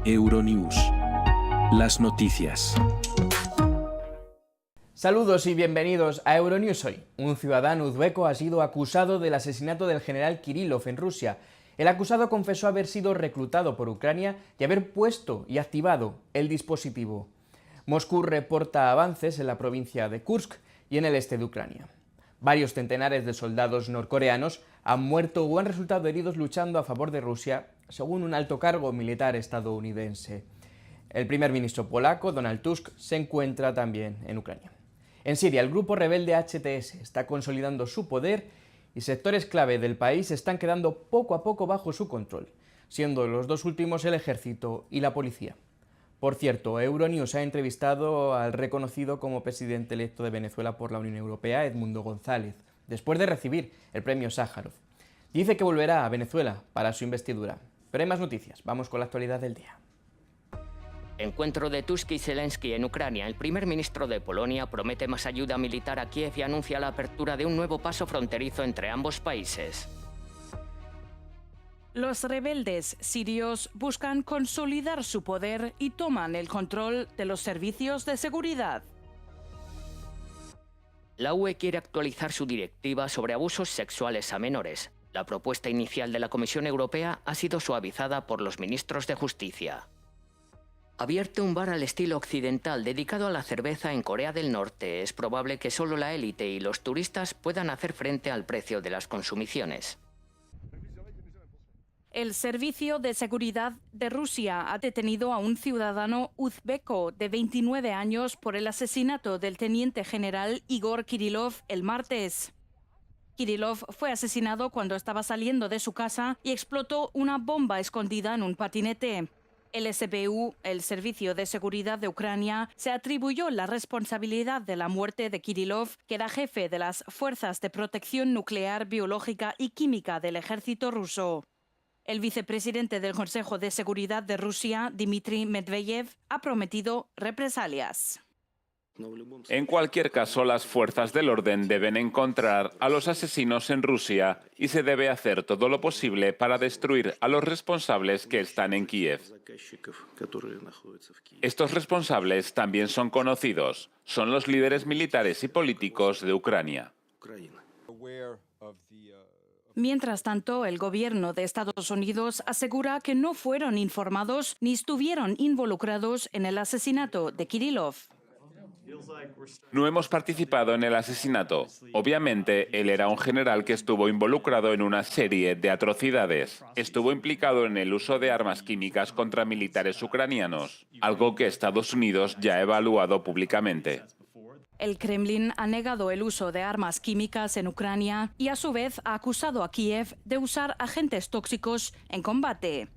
Euronews. Las noticias. Saludos y bienvenidos a Euronews hoy. Un ciudadano uzbeko ha sido acusado del asesinato del general Kirillov en Rusia. El acusado confesó haber sido reclutado por Ucrania y haber puesto y activado el dispositivo. Moscú reporta avances en la provincia de Kursk y en el este de Ucrania. Varios centenares de soldados norcoreanos han muerto o han resultado heridos luchando a favor de Rusia, según un alto cargo militar estadounidense. El primer ministro polaco, Donald Tusk, se encuentra también en Ucrania. En Siria, el grupo rebelde HTS está consolidando su poder y sectores clave del país están quedando poco a poco bajo su control, siendo los dos últimos el ejército y la policía. Por cierto, Euronews ha entrevistado al reconocido como presidente electo de Venezuela por la Unión Europea, Edmundo González, después de recibir el premio Sájarov. Dice que volverá a Venezuela para su investidura. Pero hay más noticias. Vamos con la actualidad del día. Encuentro de Tusk y Zelensky en Ucrania. El primer ministro de Polonia promete más ayuda militar a Kiev y anuncia la apertura de un nuevo paso fronterizo entre ambos países. Los rebeldes sirios buscan consolidar su poder y toman el control de los servicios de seguridad. La UE quiere actualizar su directiva sobre abusos sexuales a menores. La propuesta inicial de la Comisión Europea ha sido suavizada por los ministros de Justicia. Abierto un bar al estilo occidental dedicado a la cerveza en Corea del Norte. Es probable que solo la élite y los turistas puedan hacer frente al precio de las consumiciones. El Servicio de Seguridad de Rusia ha detenido a un ciudadano uzbeko de 29 años por el asesinato del teniente general Igor Kirillov el martes. Kirillov fue asesinado cuando estaba saliendo de su casa y explotó una bomba escondida en un patinete. El SBU, el Servicio de Seguridad de Ucrania, se atribuyó la responsabilidad de la muerte de Kirillov, que era jefe de las Fuerzas de Protección Nuclear, Biológica y Química del ejército ruso. El vicepresidente del Consejo de Seguridad de Rusia, Dmitry Medvedev, ha prometido represalias. En cualquier caso, las fuerzas del orden deben encontrar a los asesinos en Rusia y se debe hacer todo lo posible para destruir a los responsables que están en Kiev. Estos responsables también son conocidos, son los líderes militares y políticos de Ucrania. Mientras tanto, el gobierno de Estados Unidos asegura que no fueron informados ni estuvieron involucrados en el asesinato de Kirillov. No hemos participado en el asesinato. Obviamente, él era un general que estuvo involucrado en una serie de atrocidades. Estuvo implicado en el uso de armas químicas contra militares ucranianos, algo que Estados Unidos ya ha evaluado públicamente. El Kremlin ha negado el uso de armas químicas en Ucrania y a su vez ha acusado a Kiev de usar agentes tóxicos en combate.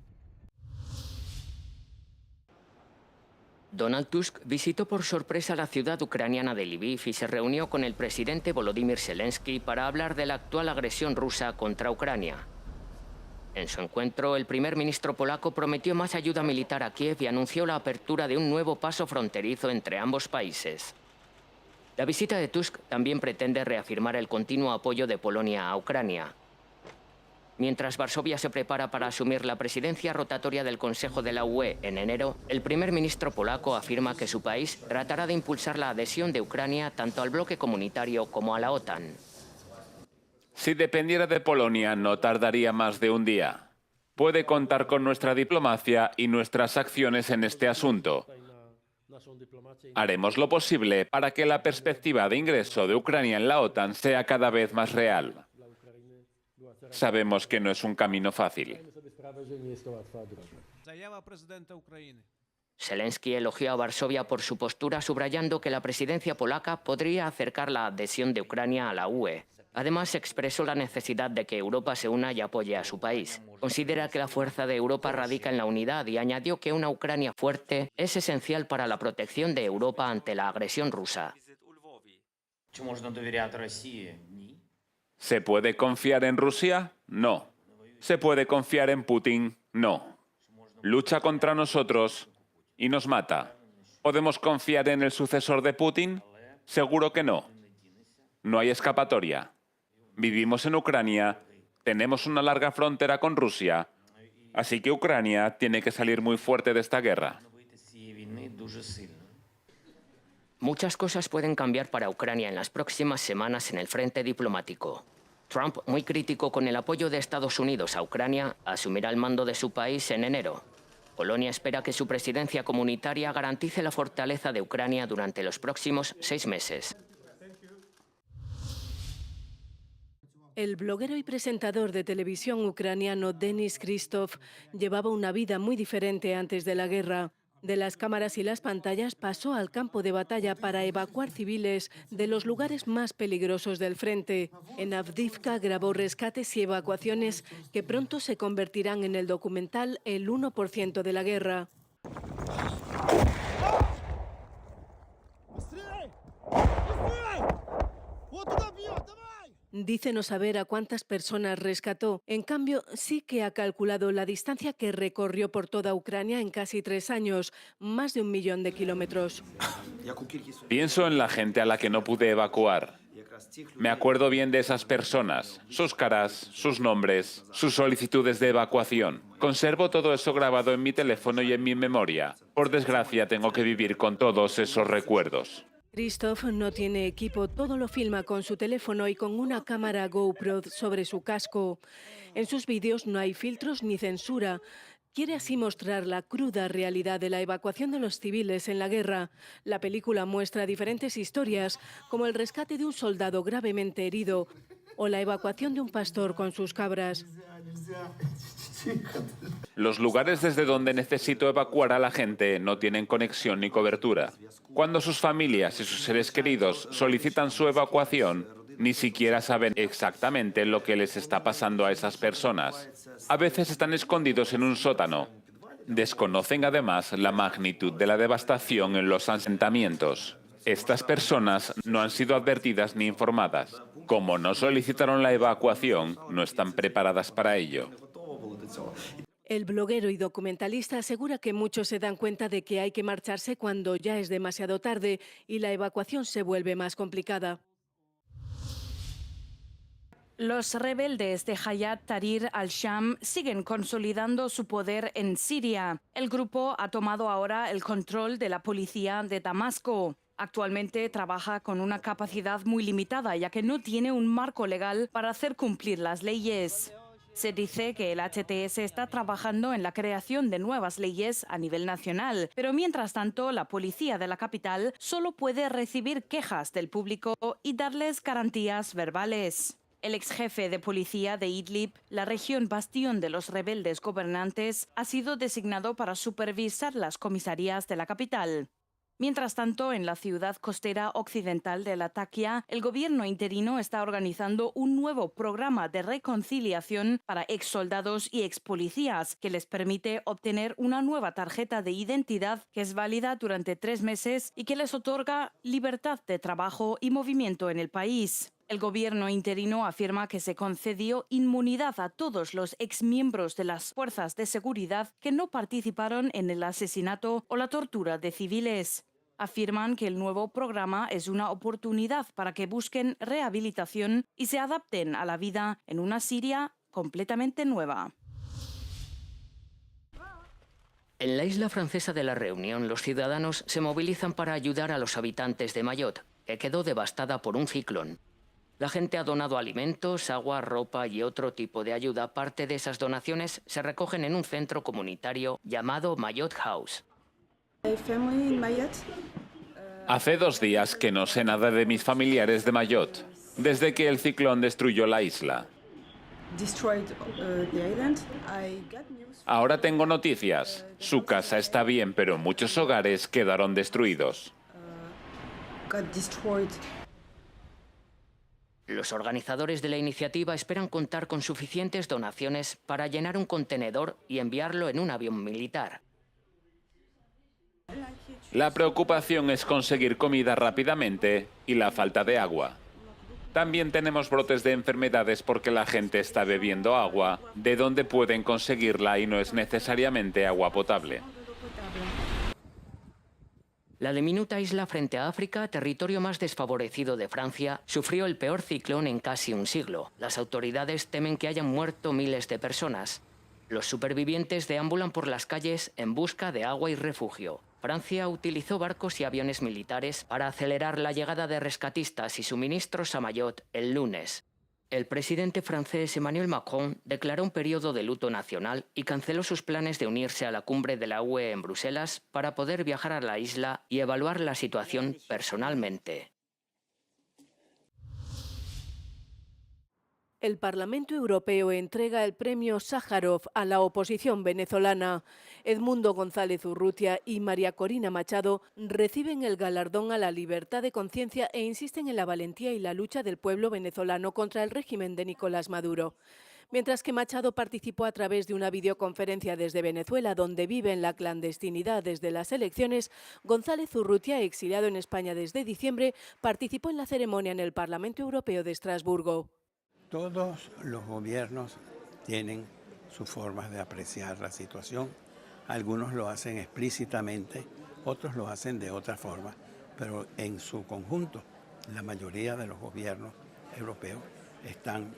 Donald Tusk visitó por sorpresa la ciudad ucraniana de Lviv y se reunió con el presidente Volodymyr Zelensky para hablar de la actual agresión rusa contra Ucrania. En su encuentro, el primer ministro polaco prometió más ayuda militar a Kiev y anunció la apertura de un nuevo paso fronterizo entre ambos países. La visita de Tusk también pretende reafirmar el continuo apoyo de Polonia a Ucrania. Mientras Varsovia se prepara para asumir la presidencia rotatoria del Consejo de la UE en enero, el primer ministro polaco afirma que su país tratará de impulsar la adhesión de Ucrania tanto al bloque comunitario como a la OTAN. Si dependiera de Polonia, no tardaría más de un día. Puede contar con nuestra diplomacia y nuestras acciones en este asunto. Haremos lo posible para que la perspectiva de ingreso de Ucrania en la OTAN sea cada vez más real. Sabemos que no es un camino fácil. Zelensky elogió a Varsovia por su postura, subrayando que la presidencia polaca podría acercar la adhesión de Ucrania a la UE. Además, expresó la necesidad de que Europa se una y apoye a su país. Considera que la fuerza de Europa radica en la unidad y añadió que una Ucrania fuerte es esencial para la protección de Europa ante la agresión rusa. ¿Se puede confiar en Rusia? No. ¿Se puede confiar en Putin? No. Lucha contra nosotros y nos mata. ¿Podemos confiar en el sucesor de Putin? Seguro que no. No hay escapatoria. Vivimos en Ucrania, tenemos una larga frontera con Rusia Así que Ucrania tiene que salir muy fuerte de esta guerra. Muchas cosas pueden cambiar para Ucrania en las próximas semanas en el frente diplomático. Trump, muy crítico con el apoyo de Estados Unidos a Ucrania, asumirá el mando de su país en enero. Polonia espera que su presidencia comunitaria garantice la fortaleza de Ucrania durante los próximos 6 meses. El bloguero y presentador de televisión ucraniano Denis Kristov llevaba una vida muy diferente antes de la guerra. De las cámaras y las pantallas pasó al campo de batalla para evacuar civiles de los lugares más peligrosos del frente. En Avdiivka grabó rescates y evacuaciones que pronto se convertirán en el documental El 1% de la guerra. Dice no saber a cuántas personas rescató. En cambio, sí que ha calculado la distancia que recorrió por toda Ucrania en casi 3 años, más de 1 millón de kilómetros. Pienso en la gente a la que no pude evacuar. Me acuerdo bien de esas personas, sus caras, sus nombres, sus solicitudes de evacuación. Conservo todo eso grabado en mi teléfono y en mi memoria. Por desgracia, tengo que vivir con todos esos recuerdos. Kristov no tiene equipo, todo lo filma con su teléfono y con una cámara GoPro sobre su casco. En sus vídeos no hay filtros ni censura. Quiere así mostrar la cruda realidad de la evacuación de los civiles en la guerra. La película muestra diferentes historias, como el rescate de un soldado gravemente herido o la evacuación de un pastor con sus cabras. Los lugares desde donde necesito evacuar a la gente no tienen conexión ni cobertura. Cuando sus familias y sus seres queridos solicitan su evacuación, ni siquiera saben exactamente lo que les está pasando a esas personas. A veces están escondidos en un sótano. Desconocen además la magnitud de la devastación en los asentamientos. Estas personas no han sido advertidas ni informadas. Como no solicitaron la evacuación, no están preparadas para ello. El bloguero y documentalista asegura que muchos se dan cuenta de que hay que marcharse cuando ya es demasiado tarde y la evacuación se vuelve más complicada. Los rebeldes de Hayat Tahrir al-Sham siguen consolidando su poder en Siria. El grupo ha tomado ahora el control de la policía de Damasco. Actualmente trabaja con una capacidad muy limitada, ya que no tiene un marco legal para hacer cumplir las leyes. Se dice que el HTS está trabajando en la creación de nuevas leyes a nivel nacional, pero mientras tanto la policía de la capital solo puede recibir quejas del público y darles garantías verbales. El ex jefe de policía de Idlib, la región bastión de los rebeldes gobernantes, ha sido designado para supervisar las comisarías de la capital. Mientras tanto, en la ciudad costera occidental de Latakia, el gobierno interino está organizando un nuevo programa de reconciliación para exsoldados y expolicías que les permite obtener una nueva tarjeta de identidad que es válida durante 3 meses y que les otorga libertad de trabajo y movimiento en el país. El gobierno interino afirma que se concedió inmunidad a todos los exmiembros de las fuerzas de seguridad que no participaron en el asesinato o la tortura de civiles. Afirman que el nuevo programa es una oportunidad para que busquen rehabilitación y se adapten a la vida en una Siria completamente nueva. En la isla francesa de la Reunión, los ciudadanos se movilizan para ayudar a los habitantes de Mayotte, que quedó devastada por un ciclón. La gente ha donado alimentos, agua, ropa y otro tipo de ayuda. Parte de esas donaciones se recogen en un centro comunitario llamado Mayotte House. Hace 2 días que no sé nada de mis familiares de Mayotte, desde que el ciclón destruyó la isla. Ahora tengo noticias. Su casa está bien, pero muchos hogares quedaron destruidos. Los organizadores de la iniciativa esperan contar con suficientes donaciones para llenar un contenedor y enviarlo en un avión militar. La preocupación es conseguir comida rápidamente y la falta de agua. También tenemos brotes de enfermedades porque la gente está bebiendo agua de donde pueden conseguirla y no es necesariamente agua potable. La diminuta isla frente a África, territorio más desfavorecido de Francia, sufrió el peor ciclón en casi un siglo. Las autoridades temen que hayan muerto miles de personas. Los supervivientes deambulan por las calles en busca de agua y refugio. Francia utilizó barcos y aviones militares para acelerar la llegada de rescatistas y suministros a Mayotte el lunes. El presidente francés Emmanuel Macron declaró un periodo de luto nacional y canceló sus planes de unirse a la cumbre de la UE en Bruselas para poder viajar a la isla y evaluar la situación personalmente. El Parlamento Europeo entrega el premio Sájarov a la oposición venezolana. Edmundo González Urrutia y María Corina Machado reciben el galardón a la libertad de conciencia e insisten en la valentía y la lucha del pueblo venezolano contra el régimen de Nicolás Maduro. Mientras que Machado participó a través de una videoconferencia desde Venezuela, donde vive en la clandestinidad desde las elecciones, González Urrutia, exiliado en España desde diciembre, participó en la ceremonia en el Parlamento Europeo de Estrasburgo. Todos los gobiernos tienen sus formas de apreciar la situación. Algunos lo hacen explícitamente, otros lo hacen de otra forma, pero en su conjunto, la mayoría de los gobiernos europeos están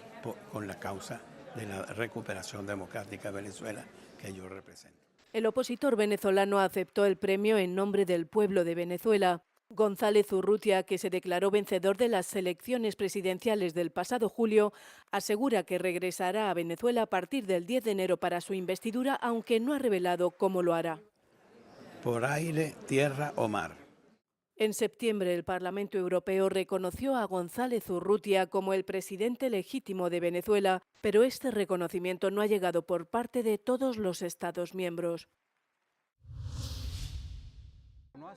con la causa de la recuperación democrática de Venezuela que yo represento. El opositor venezolano aceptó el premio en nombre del pueblo de Venezuela. González Urrutia, que se declaró vencedor de las elecciones presidenciales del pasado julio, asegura que regresará a Venezuela a partir del 10 de enero para su investidura, aunque no ha revelado cómo lo hará. Por aire, tierra o mar. En septiembre, el Parlamento Europeo reconoció a González Urrutia como el presidente legítimo de Venezuela, pero este reconocimiento no ha llegado por parte de todos los Estados miembros.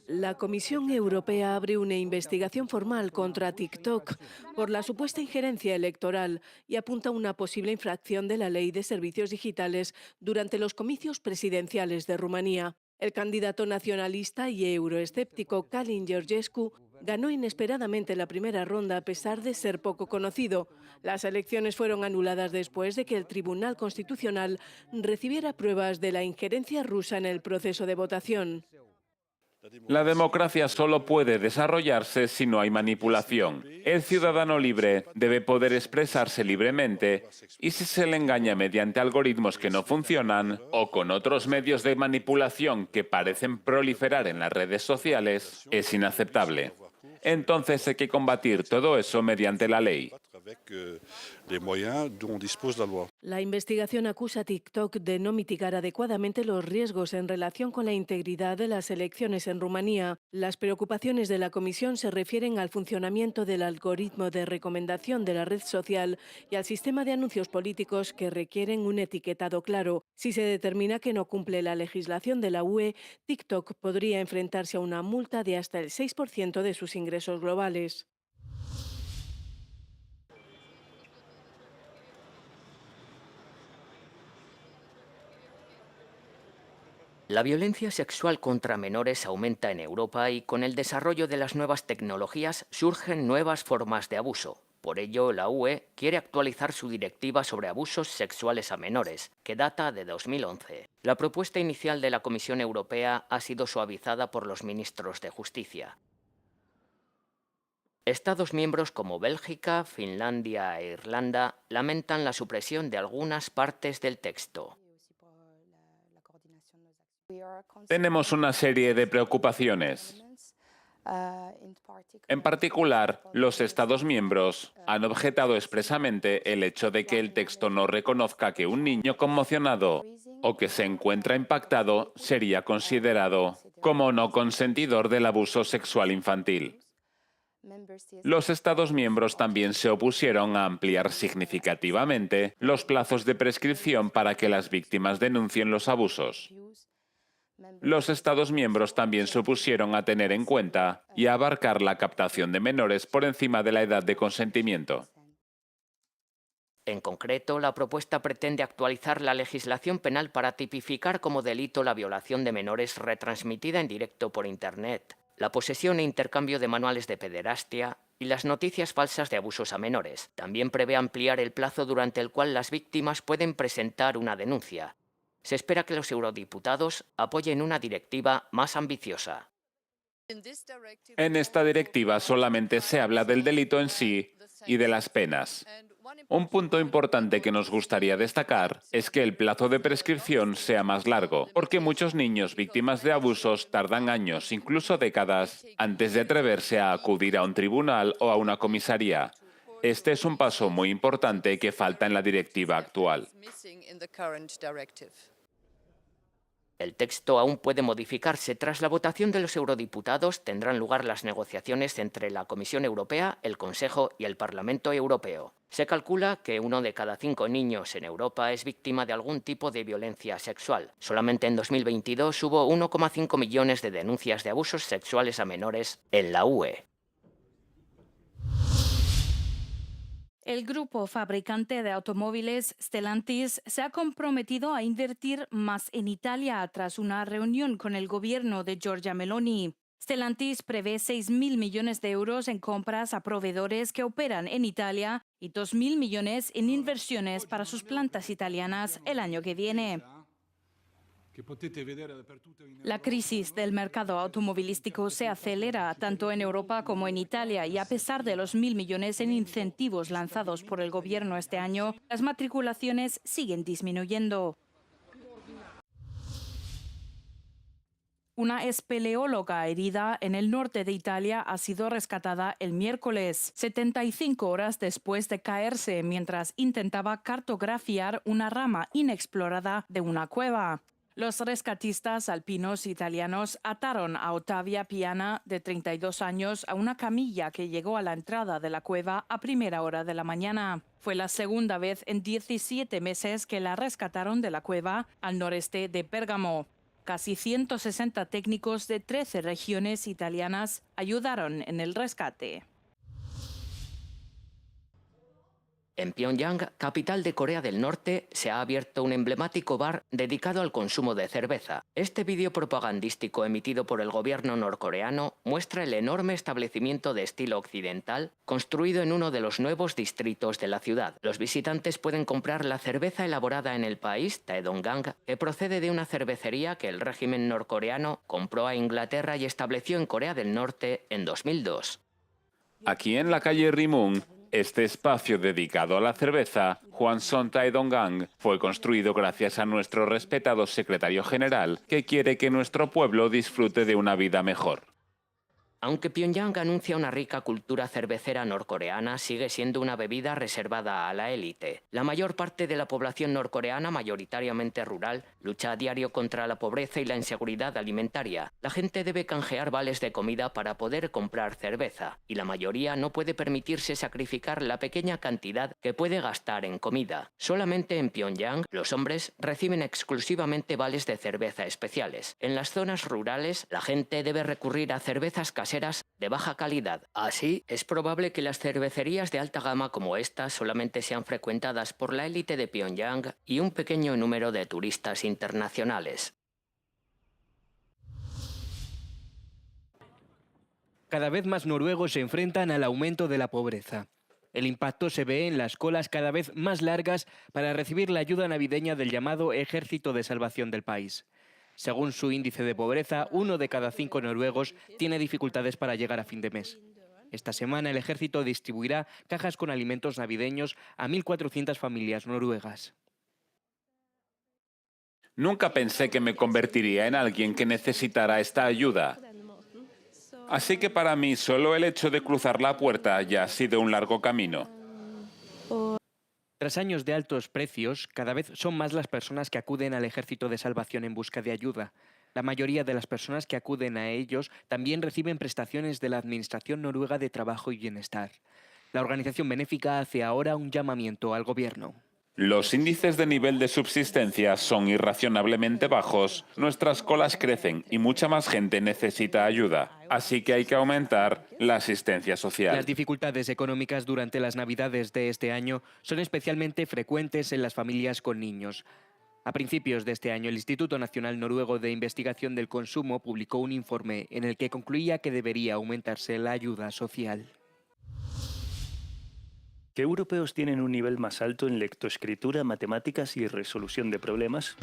La Comisión Europea abre una investigación formal contra TikTok por la supuesta injerencia electoral y apunta a una posible infracción de la Ley de Servicios Digitales durante los comicios presidenciales de Rumanía. El candidato nacionalista y euroescéptico Călin Georgescu ganó inesperadamente la primera ronda a pesar de ser poco conocido. Las elecciones fueron anuladas después de que el Tribunal Constitucional recibiera pruebas de la injerencia rusa en el proceso de votación. La democracia solo puede desarrollarse si no hay manipulación. El ciudadano libre debe poder expresarse libremente y si se le engaña mediante algoritmos que no funcionan o con otros medios de manipulación que parecen proliferar en las redes sociales, es inaceptable. Entonces hay que combatir todo eso mediante la ley. La investigación acusa a TikTok de no mitigar adecuadamente los riesgos en relación con la integridad de las elecciones en Rumanía. Las preocupaciones de la Comisión se refieren al funcionamiento del algoritmo de recomendación de la red social y al sistema de anuncios políticos que requieren un etiquetado claro. Si se determina que no cumple la legislación de la UE, TikTok podría enfrentarse a una multa de hasta el 6% de sus ingresos globales. La violencia sexual contra menores aumenta en Europa y con el desarrollo de las nuevas tecnologías surgen nuevas formas de abuso. Por ello, la UE quiere actualizar su directiva sobre abusos sexuales a menores, que data de 2011. La propuesta inicial de la Comisión Europea ha sido suavizada por los ministros de Justicia. Estados miembros como Bélgica, Finlandia e Irlanda lamentan la supresión de algunas partes del texto. Tenemos una serie de preocupaciones. En particular, los Estados miembros han objetado expresamente el hecho de que el texto no reconozca que un niño conmocionado o que se encuentra impactado sería considerado como no consentidor del abuso sexual infantil. Los Estados miembros también se opusieron a ampliar significativamente los plazos de prescripción para que las víctimas denuncien los abusos. Los Estados miembros también se opusieron a tener en cuenta y a abarcar la captación de menores por encima de la edad de consentimiento. En concreto, la propuesta pretende actualizar la legislación penal para tipificar como delito la violación de menores retransmitida en directo por Internet, la posesión e intercambio de manuales de pederastia y las noticias falsas de abusos a menores. También prevé ampliar el plazo durante el cual las víctimas pueden presentar una denuncia. Se espera que los eurodiputados apoyen una directiva más ambiciosa. En esta directiva solamente se habla del delito en sí y de las penas. Un punto importante que nos gustaría destacar es que el plazo de prescripción sea más largo, porque muchos niños víctimas de abusos tardan años, incluso décadas, antes de atreverse a acudir a un tribunal o a una comisaría. Este es un paso muy importante que falta en la directiva actual. El texto aún puede modificarse. Tras la votación de los eurodiputados tendrán lugar las negociaciones entre la Comisión Europea, el Consejo y el Parlamento Europeo. Se calcula que 1 de cada 5 niños en Europa es víctima de algún tipo de violencia sexual. Solamente en 2022 hubo 1,5 millones de denuncias de abusos sexuales a menores en la UE. El grupo fabricante de automóviles Stellantis se ha comprometido a invertir más en Italia tras una reunión con el gobierno de Giorgia Meloni. Stellantis prevé 6.000 millones de euros en compras a proveedores que operan en Italia y 2.000 millones en inversiones para sus plantas italianas el año que viene. La crisis del mercado automovilístico se acelera tanto en Europa como en Italia y a pesar de los 1.000 millones en incentivos lanzados por el gobierno este año, las matriculaciones siguen disminuyendo. Una espeleóloga herida en el norte de Italia ha sido rescatada el miércoles, 75 horas después de caerse mientras intentaba cartografiar una rama inexplorada de una cueva. Los rescatistas alpinos italianos ataron a Ottavia Piana, de 32 años, a una camilla que llegó a la entrada de la cueva a primera hora de la mañana. Fue la segunda vez en 17 meses que la rescataron de la cueva al noreste de Bérgamo. Casi 160 técnicos de 13 regiones italianas ayudaron en el rescate. En Pyongyang, capital de Corea del Norte, se ha abierto un emblemático bar dedicado al consumo de cerveza. Este vídeo propagandístico emitido por el gobierno norcoreano muestra el enorme establecimiento de estilo occidental construido en uno de los nuevos distritos de la ciudad. Los visitantes pueden comprar la cerveza elaborada en el país, Taedonggang, que procede de una cervecería que el régimen norcoreano compró a Inglaterra y estableció en Corea del Norte en 2002. Aquí en la calle Rimung, este espacio dedicado a la cerveza, Hwangson Taedonggang, fue construido gracias a nuestro respetado secretario general, que quiere que nuestro pueblo disfrute de una vida mejor. Aunque Pyongyang anuncia una rica cultura cervecera norcoreana, sigue siendo una bebida reservada a la élite. La mayor parte de la población norcoreana, mayoritariamente rural, lucha a diario contra la pobreza y la inseguridad alimentaria. La gente debe canjear vales de comida para poder comprar cerveza, y la mayoría no puede permitirse sacrificar la pequeña cantidad que puede gastar en comida. Solamente en Pyongyang, los hombres reciben exclusivamente vales de cerveza especiales. En las zonas rurales, la gente debe recurrir a cervezas caseras de baja calidad. Así, es probable que las cervecerías de alta gama como esta solamente sean frecuentadas por la élite de Pyongyang y un pequeño número de turistas internacionales. Cada vez más noruegos se enfrentan al aumento de la pobreza. El impacto se ve en las colas cada vez más largas para recibir la ayuda navideña del llamado Ejército de Salvación del país. Según su índice de pobreza, 1 de cada 5 noruegos tiene dificultades para llegar a fin de mes. Esta semana el ejército distribuirá cajas con alimentos navideños a 1.400 familias noruegas. Nunca pensé que me convertiría en alguien que necesitara esta ayuda. Así que para mí solo el hecho de cruzar la puerta ya ha sido un largo camino. Tras años de altos precios, cada vez son más las personas que acuden al Ejército de Salvación en busca de ayuda. La mayoría de las personas que acuden a ellos también reciben prestaciones de la Administración Noruega de Trabajo y Bienestar. La organización benéfica hace ahora un llamamiento al gobierno. Los índices de nivel de subsistencia son irracionalmente bajos, nuestras colas crecen y mucha más gente necesita ayuda. Así que hay que aumentar la asistencia social. Las dificultades económicas durante las Navidades de este año son especialmente frecuentes en las familias con niños. A principios de este año, el Instituto Nacional Noruego de Investigación del Consumo publicó un informe en el que concluía que debería aumentarse la ayuda social. ¿Qué europeos tienen un nivel más alto en lectoescritura, matemáticas y resolución de problemas?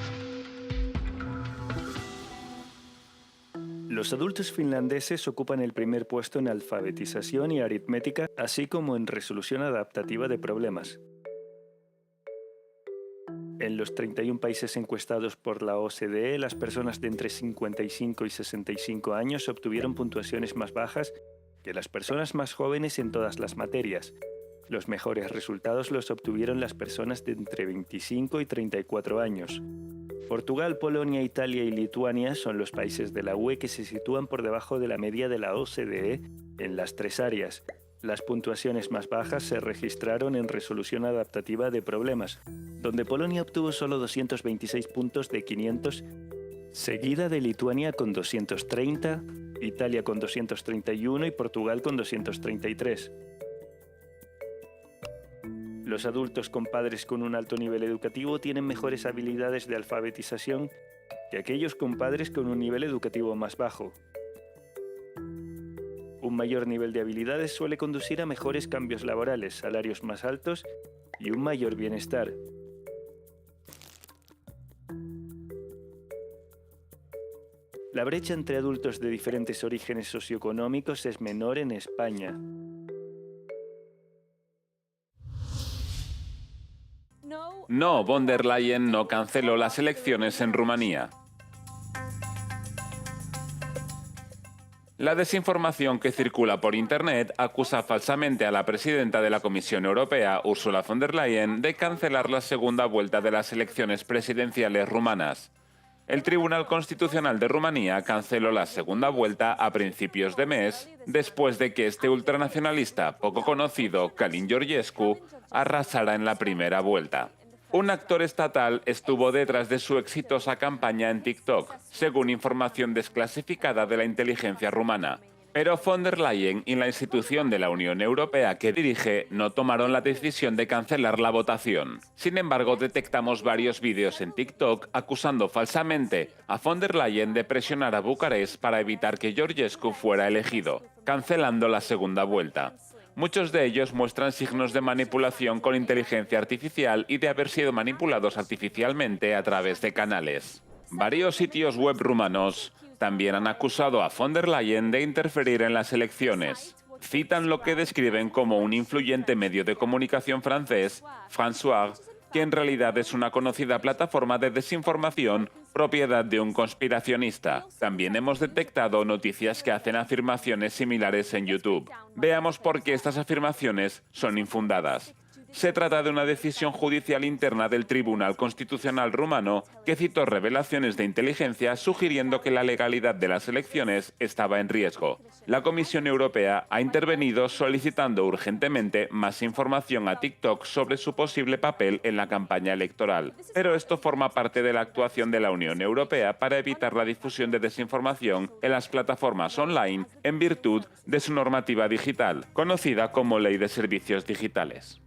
Los adultos finlandeses ocupan el primer puesto en alfabetización y aritmética, así como en resolución adaptativa de problemas. En los 31 países encuestados por la OCDE, las personas de entre 55 y 65 años obtuvieron puntuaciones más bajas que las personas más jóvenes en todas las materias. Los mejores resultados los obtuvieron las personas de entre 25 y 34 años. Portugal, Polonia, Italia y Lituania son los países de la UE que se sitúan por debajo de la media de la OCDE en las tres áreas. Las puntuaciones más bajas se registraron en resolución adaptativa de problemas, donde Polonia obtuvo solo 226 puntos de 500, seguida de Lituania con 230, Italia con 231 y Portugal con 233. Los adultos con padres con un alto nivel educativo tienen mejores habilidades de alfabetización que aquellos con padres con un nivel educativo más bajo. Un mayor nivel de habilidades suele conducir a mejores cambios laborales, salarios más altos y un mayor bienestar. La brecha entre adultos de diferentes orígenes socioeconómicos es menor en España. No, von der Leyen no canceló las elecciones en Rumanía. La desinformación que circula por Internet acusa falsamente a la presidenta de la Comisión Europea, Ursula von der Leyen, de cancelar la segunda vuelta de las elecciones presidenciales rumanas. El Tribunal Constitucional de Rumanía canceló la segunda vuelta a principios de mes, después de que este ultranacionalista poco conocido, Călin Georgescu, arrasara en la primera vuelta. Un actor estatal estuvo detrás de su exitosa campaña en TikTok, según información desclasificada de la inteligencia rumana. Pero von der Leyen y la institución de la Unión Europea que dirige no tomaron la decisión de cancelar la votación. Sin embargo, detectamos varios vídeos en TikTok acusando falsamente a von der Leyen de presionar a Bucarest para evitar que Georgescu fuera elegido, cancelando la segunda vuelta. Muchos de ellos muestran signos de manipulación con inteligencia artificial y de haber sido manipulados artificialmente a través de canales. Varios sitios web rumanos también han acusado a von der Leyen de interferir en las elecciones. Citan lo que describen como un influyente medio de comunicación francés, François, que en realidad es una conocida plataforma de desinformación propiedad de un conspiracionista. También hemos detectado noticias que hacen afirmaciones similares en YouTube. Veamos por qué estas afirmaciones son infundadas. Se trata de una decisión judicial interna del Tribunal Constitucional rumano que citó revelaciones de inteligencia sugiriendo que la legalidad de las elecciones estaba en riesgo. La Comisión Europea ha intervenido solicitando urgentemente más información a TikTok sobre su posible papel en la campaña electoral. Pero esto forma parte de la actuación de la Unión Europea para evitar la difusión de desinformación en las plataformas online en virtud de su normativa digital, conocida como Ley de Servicios Digitales.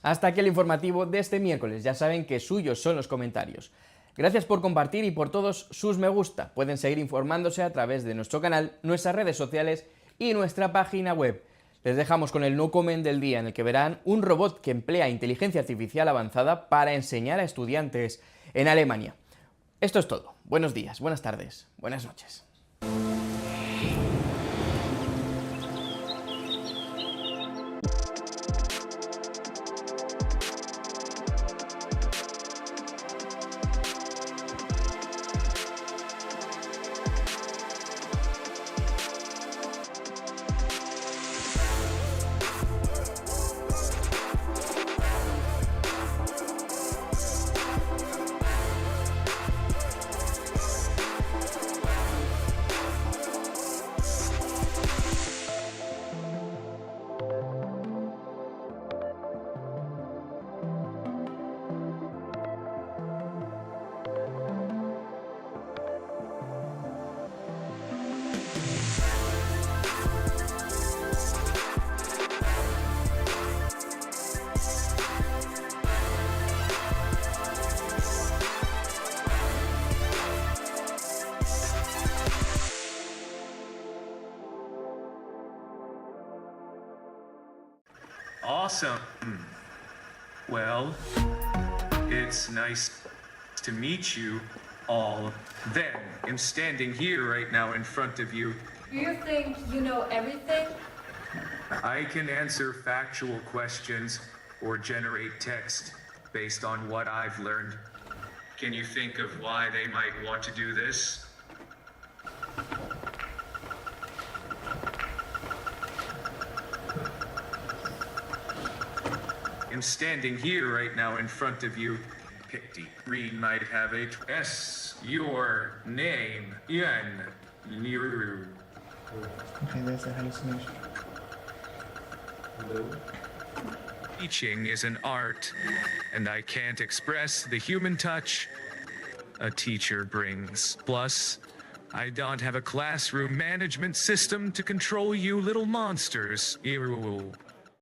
Hasta aquí el informativo de este miércoles. Ya saben que suyos son los comentarios. Gracias por compartir y por todos sus me gusta. Pueden seguir informándose a través de nuestro canal, nuestras redes sociales y nuestra página web. Les dejamos con el no comment del día, en el que verán un robot que emplea inteligencia artificial avanzada para enseñar a estudiantes en Alemania. Esto es todo. Buenos días, buenas tardes, buenas noches. Awesome. Well, it's nice to meet you. all. Then, in standing here right now in front of you, you think you know everything? I can answer factual questions or generate text based on what I've learned. Can you think of why they might want to do this? I'm standing here right now in front of you. Picty Green might have a S. Your name, Yen Niru. Okay, that's a hallucination. Teaching is an art, and I can't express the human touch a teacher brings. Plus, I don't have a classroom management system to control you little monsters.